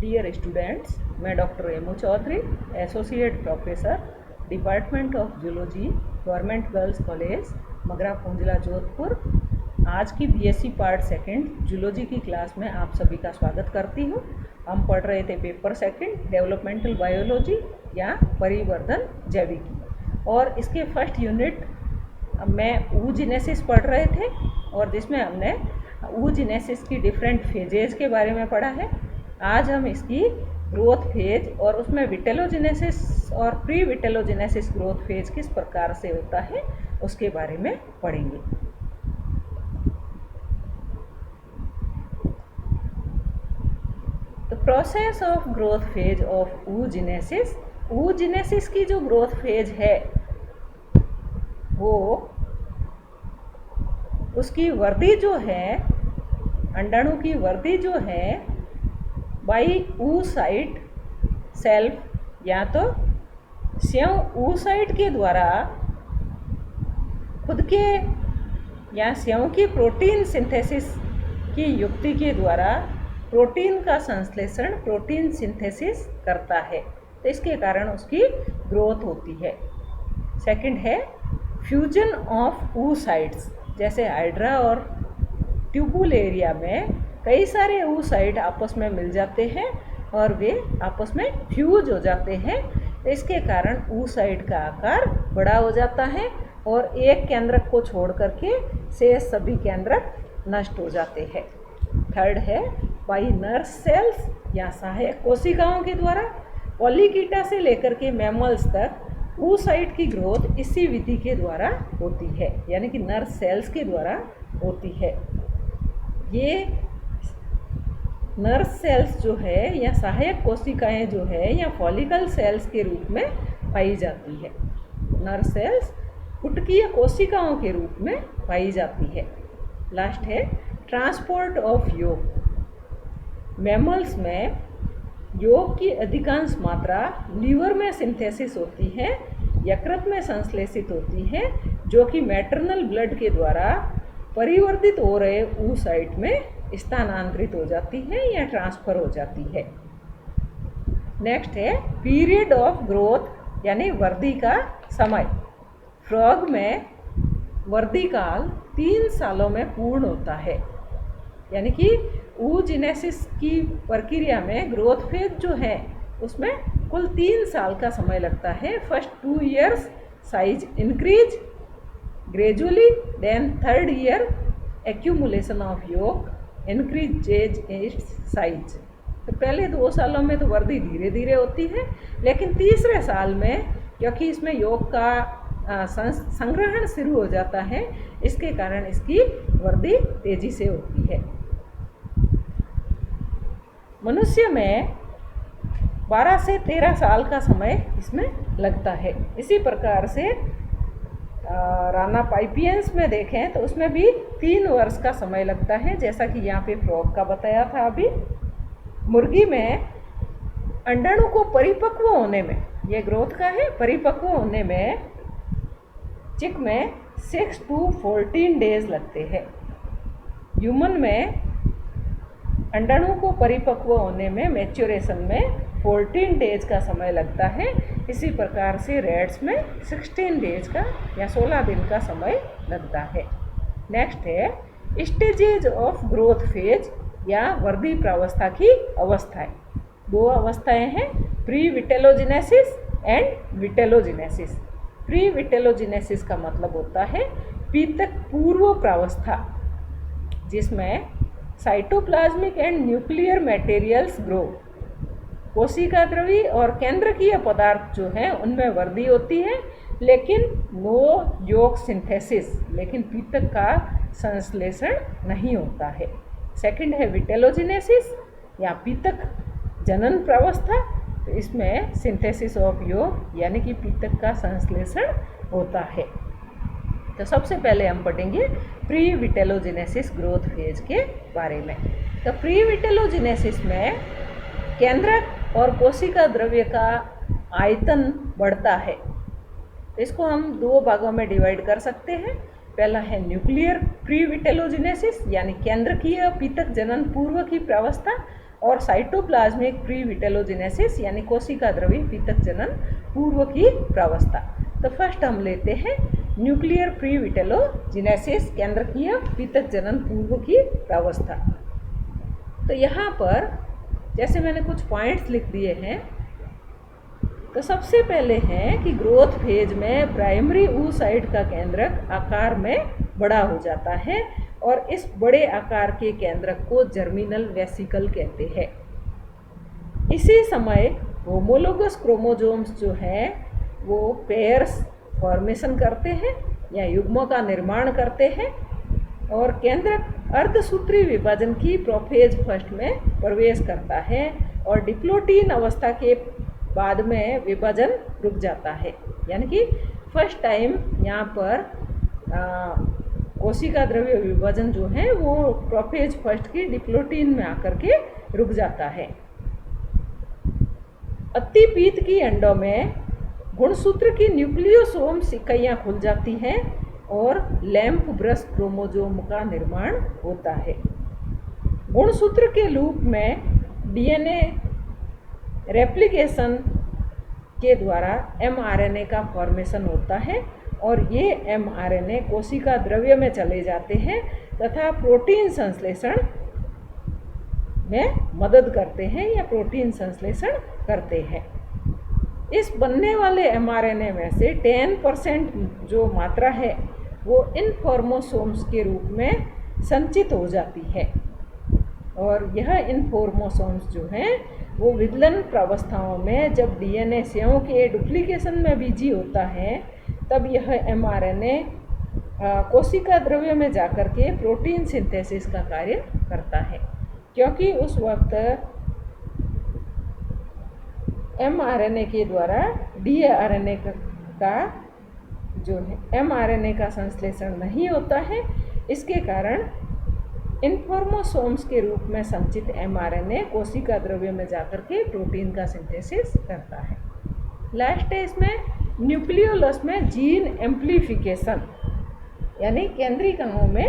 Dear students, मैं doctor Emu Chaudhary, associate professor, department of zoology, government girls college, Magra Punjla, Jodhpur, आज की BSc part second zoology की class में आप सभी का स्वागत करती हूँ। हम पढ़ रहे थे पेपर सेकंड डेवलपमेंटल बायोलॉजी या परिवर्धन जैविकी, और इसके फर्स्ट यूनिट में oogenesis पढ़ रहे थे, और जिसमें हमने oogenesis की डिफरेंट फेजेस के बारे में पढ़ा है। आज हम इसकी ग्रोथ फेज और उसमें विटेलोजेनेसिस और प्री विटेलोजेनेसिस ग्रोथ फेज किस प्रकार से होता है उसके बारे में पढ़ेंगे। The process of growth phase of oogenesis, oogenesis की जो ग्रोथ फेज है वो उसकी वृद्धि जो है, अंडाणु की वृद्धि जो है बाई oocyte सेल्फ, या तो स्यव oocyte के द्वारा खुद के या स्यव की प्रोटीन सिंथेसिस की युक्ति के द्वारा प्रोटीन का संश्लेषण, प्रोटीन सिंथेसिस करता है, तो इसके कारण उसकी ग्रोथ होती है। सेकंड है फ्यूजन ऑफ oocytes, जैसे हाइड्रा और ट्यूबुलेरिया में कई सारे oocyte आपस में मिल जाते हैं और वे आपस में फ्यूज हो जाते हैं, तो इसके कारण oocyte का आकार बड़ा हो जाता है और एक केंद्रक को छोड़ करके शेष सभी केंद्रक नष्ट हो जाते हैं। थर्ड है बाई नर्व सेल्स या सहायक कोशिकाओं के द्वारा, पॉलीकीटा से लेकर के मैमल्स तक oocyte की ग्रोथ इसी विधि के द्वारा होती है, यानी कि नर्व सेल्स के द्वारा होती है। ये नर्व सेल्स जो है या सहायक कोशिकाएं जो है या फॉलिकल सेल्स के रूप में पाई जाती है। नर्व सेल्स पुटकीय कोशिकाओं के रूप में पाई जाती है। लास्ट है ट्रांसपोर्ट ऑफ योग। मैमल्स में योग की अधिकांश मात्रा लीवर में सिंथेसिस होती है, यकृत में संश्लेषित होती है, जो कि मैटरनल ब्लड के द्वारा परिवर्तित हो रहे oocyte में स्थानांतरित हो जाती है या ट्रांसफर हो जाती है। नेक्स्ट है पीरियड ऑफ ग्रोथ, यानी वृद्धि का समय। फ्रॉग में वृद्धि काल 3 सालों में पूर्ण होता है, यानी कि oogenesis की प्रक्रिया में ग्रोथ फेज जो है उसमें कुल 3 साल का समय लगता है। First 2 years size increase gradually, then third year accumulation of योग इंक्रीजेज इट्स साइज। तो पहले 2 सालों में तो वृद्धि धीरे धीरे होती है, लेकिन तीसरे साल में क्योंकि इसमें योग का संग्रहण शुरू हो जाता है, इसके कारण इसकी वृद्धि तेजी से होती है। मनुष्य में 12 से 13 साल का समय इसमें लगता है। इसी प्रकार से राना पाइपियंस में देखें तो उसमें भी 3 वर्ष का समय लगता है, जैसा कि यहाँ पे फ्रॉग का बताया था अभी। मुर्गी में अंडाणु को परिपक्व होने में, ये ग्रोथ का है, परिपक्व होने में चिक में 6 to 14 डेज लगते हैं। ह्यूमन में अंडाणु को परिपक्व होने में, मैच्योरेशन में 14 डेज का समय लगता है। इसी प्रकार से रेट्स में 16 डेज का या 16 दिन का समय लगता है। नेक्स्ट है स्टेजेज ऑफ ग्रोथ फेज या वृद्धि प्रावस्था की अवस्थाएं। 2 अवस्थाएं हैं, pre vitellogenesis and vitellogenesis. Pre vitellogenesis का मतलब होता है पीतक पूर्व प्रावस्था, जिसमें cytoplasmic and nuclear materials grow. कोशिका द्रवी और केंद्रकीय पदार्थ जो हैं उनमें वृद्धि होती है, लेकिन नो योग सिंथेसिस, लेकिन पीतक का संश्लेषण नहीं होता है। सेकंड है विटेलोजेनेसिस या पीतक जनन प्रावस्था, तो इसमें सिंथेसिस ऑफ योग यानी कि पीतक का संश्लेषण होता है। तो सबसे पहले हम पढ़ेंगे प्री विटेलोजेनेसिस ग्रोथ फेज के बारे में। तो प्री विटेलोजेनेसिस में केंद्रक और कोशिका द्रव्य का आयतन बढ़ता है। इसको हम 2 भागों में डिवाइड कर सकते हैं। पहला है न्यूक्लियर प्री विटेलोजेनेसिस, यानी केंद्रकीय पीतक जनन पूर्व की प्रावस्था, और साइटोप्लाज्मिक प्रीविटेलोजेनेसिस यानी कोशिका द्रवी पीतक जनन पूर्व की प्रावस्था। तो फर्स्ट हम लेते हैं न्यूक्लियर प्रीविटेलोजेनेसिस, केंद्रकीय पीतक जनन पूर्व की प्रावस्था। तो यहाँ पर जैसे मैंने कुछ पॉइंट्स लिख दिए हैं। तो सबसे पहले है कि ग्रोथ फेज में प्राइमरी oocyte का केंद्रक आकार में बड़ा हो जाता है और इस बड़े आकार के केंद्रक को जर्मिनल वेसिकल कहते हैं। इसी समय होमोलोगस क्रोमोसोम्स जो हैं वो पेयर्स फॉर्मेशन करते हैं या युग्मों का निर्माण करते हैं और केंद्रक अर्धसूत्री विभाजन की प्रोफेज फर्स्ट में प्रवेश करता है और डिप्लोटीन अवस्था के बाद में विभाजन रुक जाता है। यानी कि फर्स्ट टाइम यहाँ पर कोशिका द्रव्य विभाजन जो है वो प्रोफेज फर्स्ट की डिप्लोटीन में आकर के रुक जाता है। अतिपीत की अंडों में गुणसूत्र की न्यूक्लियोसोम्स इकाइयाँ खुल जाती हैं और लैंप ब्रश क्रोमोसोम का निर्माण होता है। गुणसूत्र के लूप में डीएनए रेप्लिकेशन के द्वारा एमआरएनए का फॉर्मेशन होता है और ये एमआरएनए कोशिका द्रव्य में चले जाते हैं तथा प्रोटीन संश्लेषण में मदद करते हैं या प्रोटीन संश्लेषण करते हैं। इस बनने वाले एमआरएनए में से 10% जो मात्रा है वो इनफॉर्मोसोम्स के रूप में संचित हो जाती है और यह इनफॉर्मोसोम्स जो हैं वो विदलन प्रावस्थाओं में जब डीएनए सेओं के डुप्लीकेशन में बिजी होता है तब यह एमआरएनए कोशिका द्रव्य में जाकर के प्रोटीन सिंथेसिस का कार्य करता है, क्योंकि उस वक्त एमआरएनए के द्वारा डीआरएनए का जो है एमआरएनए का संश्लेषण नहीं होता है। इसके कारण इनफॉर्मोसोम्स के रूप में संचित एमआरएनए कोशिका द्रव्य में जाकर के प्रोटीन का सिंथेसिस करता है। लास्ट है इसमें न्यूक्लियोलस में जीन एम्प्लीफिकेशन यानी केंद्रीय कणों में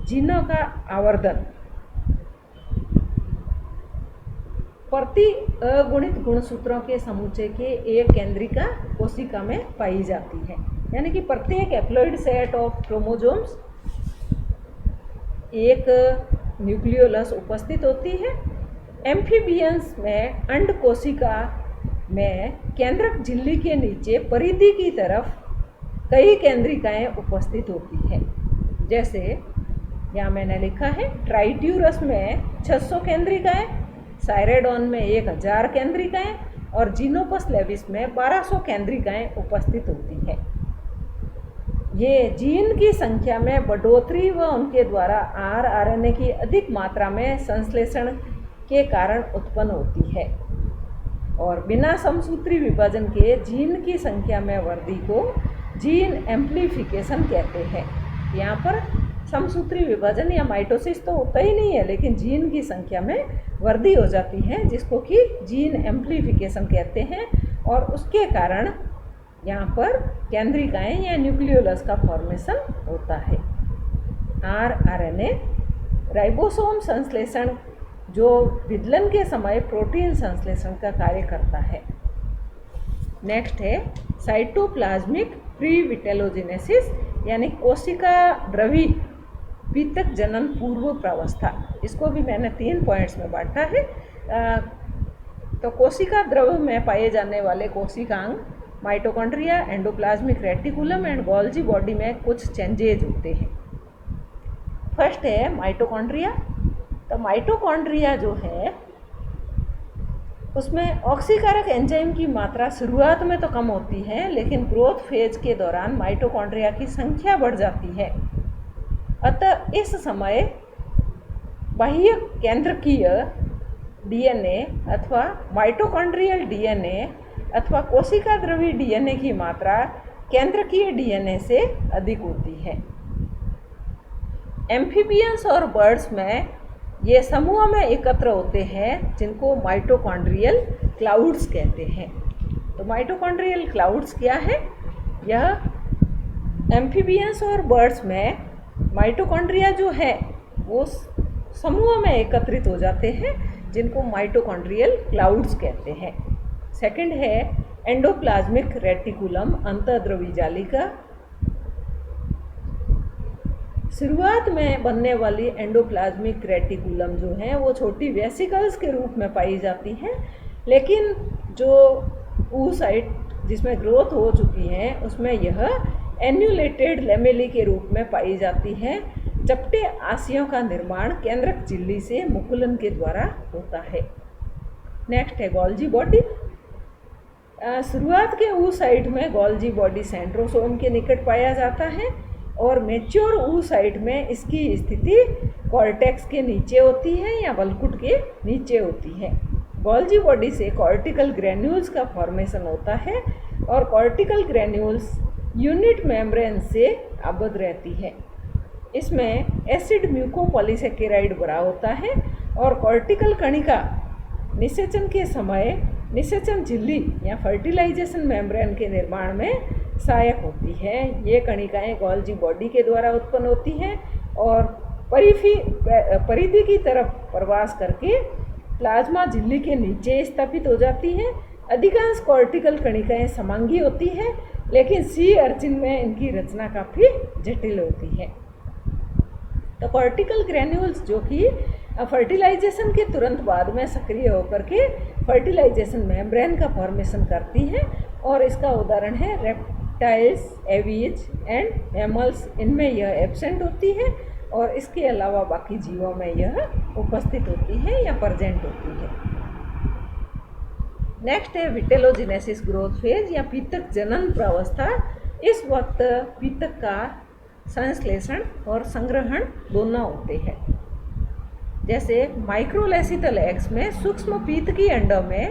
जीनों का आवर्धन। प्रति अगुणित गुणसूत्रों के समुच्चय के एक केंद्रिका कोशिका में पाई जाती है, यानी कि प्रत्येक एप्लॉइड सेट ऑफ क्रोमोसोम्स एक न्यूक्लियोलस उपस्थित होती है। एम्फीबियंस में अंड कोशिका में केंद्रक झिल्ली के नीचे परिधि की तरफ कई केंद्रिकाएं उपस्थित होती हैं। जैसे यहाँ मैंने लिखा है ट्राइट्यूरस में 600 केंद्रिकाएं, साइरेडोन में 1000 केंद्रिकाएं और जीनोपस लेविस में 1200 केंद्रिकाएं उपस्थित होती हैं। ये जीन की संख्या में बढ़ोतरी व उनके द्वारा आरएनए की अधिक मात्रा में संश्लेषण के कारण उत्पन्न होती है और बिना समसूत्री विभाजन के जीन की संख्या में वृद्धि को जीन एम्प्लीफिकेशन कहते हैं। यहाँ पर समसूत्री विभाजन या माइटोसिस तो होता ही नहीं है, लेकिन जीन की संख्या में वृद्धि हो जाती है जिसको कि जीन एम्प्लीफिकेशन कहते हैं और उसके कारण यहाँ पर केंद्रिकाएं या न्यूक्लियोलस का फॉर्मेशन होता है। आरएनए राइबोसोम संश्लेषण जो विदलन के समय प्रोटीन संश्लेषण का कार्य करता है। नेक्स्ट है साइटोप्लाज्मिक प्रीविटेलोजेनेसिस यानी कोशिका द्रवी पीतक जनन पूर्व प्रावस्था। इसको भी मैंने 3 पॉइंट्स में बांटा है। तो कोशिका द्रव में पाए जाने वाले कोशिकांग mitochondria, endoplasmic reticulum and Golgi body में कुछ चेंजेज होते हैं। फर्स्ट है माइटोकॉन्ड्रिया। तो माइटोकॉन्ड्रिया जो है उसमें ऑक्सीकारक एंजाइम की मात्रा शुरुआत में तो कम होती है, लेकिन ग्रोथ फेज के दौरान माइटोकॉन्ड्रिया की संख्या बढ़ जाती है। अतः इस समय बाह्य केंद्रकीय डीएनए अथवा माइटोकॉन्ड्रियल डीएनए अथवा कोशिका द्रवी डीएनए की मात्रा केंद्रकीय डीएनए से अधिक होती है। एम्फीबियंस और बर्ड्स में ये समूह में एकत्र होते हैं जिनको माइटोकॉन्ड्रियल क्लाउड्स कहते हैं। तो माइटोकॉन्ड्रियल क्लाउड्स क्या है? यह एम्फीबियंस और बर्ड्स में माइटोकॉन्ड्रिया जो है वो समूह में एकत्रित हो जाते हैं जिनको माइटोकॉन्ड्रियल क्लाउड्स कहते हैं। सेकंड है एंडोप्लाज्मिक रेटिकुलम, अंतःद्रवी जालिका। शुरुआत में बनने वाली एंडोप्लाज्मिक रेटिकुलम जो है वो छोटी वेसिकल्स के रूप में पाई जाती हैं, लेकिन जो oocyte जिसमें ग्रोथ हो चुकी है उसमें यह एन्यूलेटेड लेमेली के रूप में पाई जाती है। चपटे आसियों का निर्माण केंद्रक झिल्ली से मुकुलन के द्वारा होता है। नेक्स्ट है गोल्जी बॉडी। शुरुआत के oocyte में गोल्जी बॉडी सेंट्रोसोम के निकट पाया जाता है और मेच्योर oocyte में इसकी स्थिति कॉर्टेक्स के नीचे होती है या वल्कुट के नीचे होती है। गोल्जी बॉडी से कॉर्टिकल ग्रेन्यूल्स का फॉर्मेशन होता है और कॉर्टिकल ग्रेन्यूल्स यूनिट मेम्ब्रेन से आबद्ध रहती है। इसमें एसिड म्यूकोपॉलीसेकेराइड भरा होता है और कॉर्टिकल कणिका निषेचन के समय निषेचन झिल्ली या फर्टिलाइजेशन मेम्ब्रेन के निर्माण में सहायक होती है। ये कणिकाएं गोल्जी बॉडी के द्वारा उत्पन्न होती हैं और परिधि की तरफ प्रवास करके प्लाज्मा झिल्ली के नीचे स्थापित हो जाती हैं। अधिकांश कॉर्टिकल कणिकाएं समांगी होती हैं, लेकिन सी अर्चिन में इनकी रचना काफ़ी जटिल होती है। तो कॉर्टिकल ग्रेन्यूल्स जो कि फर्टिलाइजेशन के तुरंत बाद में सक्रिय होकर के फर्टिलाइजेशन मेम्ब्रेन का फॉर्मेशन करती हैं और इसका उदाहरण है रेप्टाइल्स, एवीज एंड मैमल्स। इनमें यह एब्सेंट होती है और इसके अलावा बाकी जीवों में यह उपस्थित होती है या प्रेजेंट होती है। नेक्स्ट है विटेलोजेनेसिस ग्रोथ फेज या पीतक जनन प्रावस्था। इस वक्त पीतक का संश्लेषण और संग्रहण दोनों होते हैं। जैसे माइक्रोलेसिथल एग्स में सूक्ष्म पीतकी अंडों में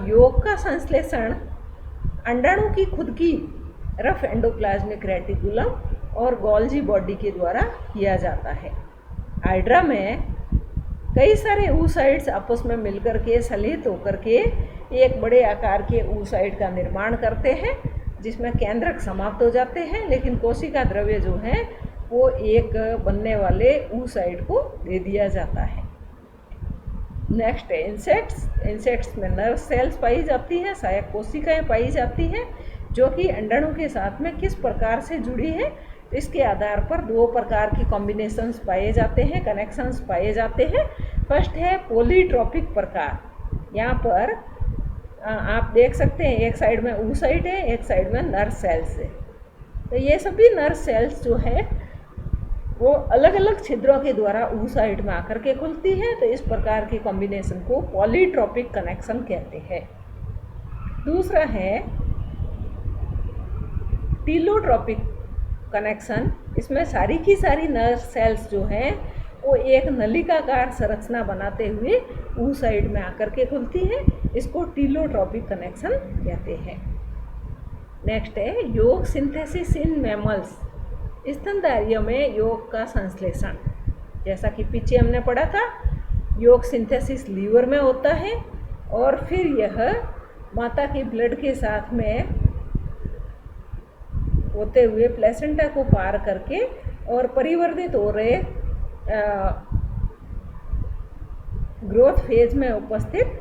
यौग का संश्लेषण अंडाणु की खुद की रफ एंडोप्लाज्मिक रेटिकुलम और गोल्जी बॉडी के द्वारा किया जाता है। हाइड्रा में कई सारे oocytes आपस में मिलकर के सलित होकर के एक बड़े आकार के oocyte का निर्माण करते हैं, जिसमें केंद्रक समाप्त हो जाते हैं, लेकिन कोशिका द्रव्य जो है वो एक बनने वाले oocyte को दे दिया जाता है। नेक्स्ट है इंसेक्ट्स। इंसेक्ट्स में नर्व सेल्स पाई जाती हैं, सहायक कोशिकाएं पाई जाती हैं जो कि अंडाणु के साथ में किस प्रकार से जुड़ी है, तो इसके आधार पर दो प्रकार की कॉम्बिनेशंस पाए जाते हैं, कनेक्शंस पाए जाते हैं। फर्स्ट है पॉलीट्रोपिक प्रकार। यहाँ पर आप देख सकते हैं एक साइड में oocyte है, एक साइड में नर्व सेल्स है। तो ये सभी नर्व सेल्स जो है वो अलग अलग छिद्रों के द्वारा oocyte में आकर के खुलती है। तो इस प्रकार के कॉम्बिनेशन को पॉलीट्रोपिक कनेक्शन कहते हैं। दूसरा है टीलोट्रोपिक कनेक्शन। इसमें सारी की सारी नर्व सेल्स जो हैं वो एक नलिकाकार संरचना बनाते हुए oocyte में आकर के खुलती है। इसको टीलोट्रोपिक कनेक्शन कहते हैं। नेक्स्ट है यौग सिंथेसिस इन मैमल्स। स्तनधारियों में यौग का संश्लेषण, जैसा कि पीछे हमने पढ़ा था, यौग सिंथेसिस लीवर में होता है और फिर यह माता के ब्लड के साथ में होते हुए प्लेसेंटा को पार करके और परिवर्तित हो रहे ग्रोथ फेज में उपस्थित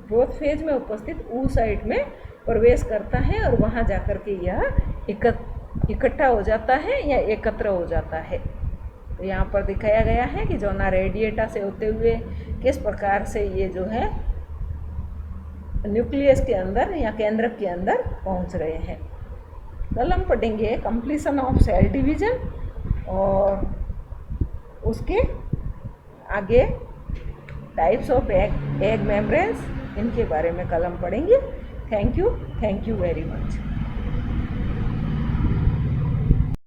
ग्रोथ फेज में उपस्थित oocyte में प्रवेश करता है और वहाँ जाकर के यह इकट्ठा हो जाता है या एकत्र हो जाता है। तो यहाँ पर दिखाया गया है कि जोना रेडिएटा से होते हुए किस प्रकार से ये जो है न्यूक्लियस के अंदर या केंद्रक के अंदर पहुँच रहे हैं। कल हम पढ़ेंगे कंप्लीशन ऑफ सेल डिवीजन और उसके आगे टाइप्स ऑफ एग मेम्ब्रेन्स, इनके बारे में कल हम पढ़ेंगे। Thank you very much.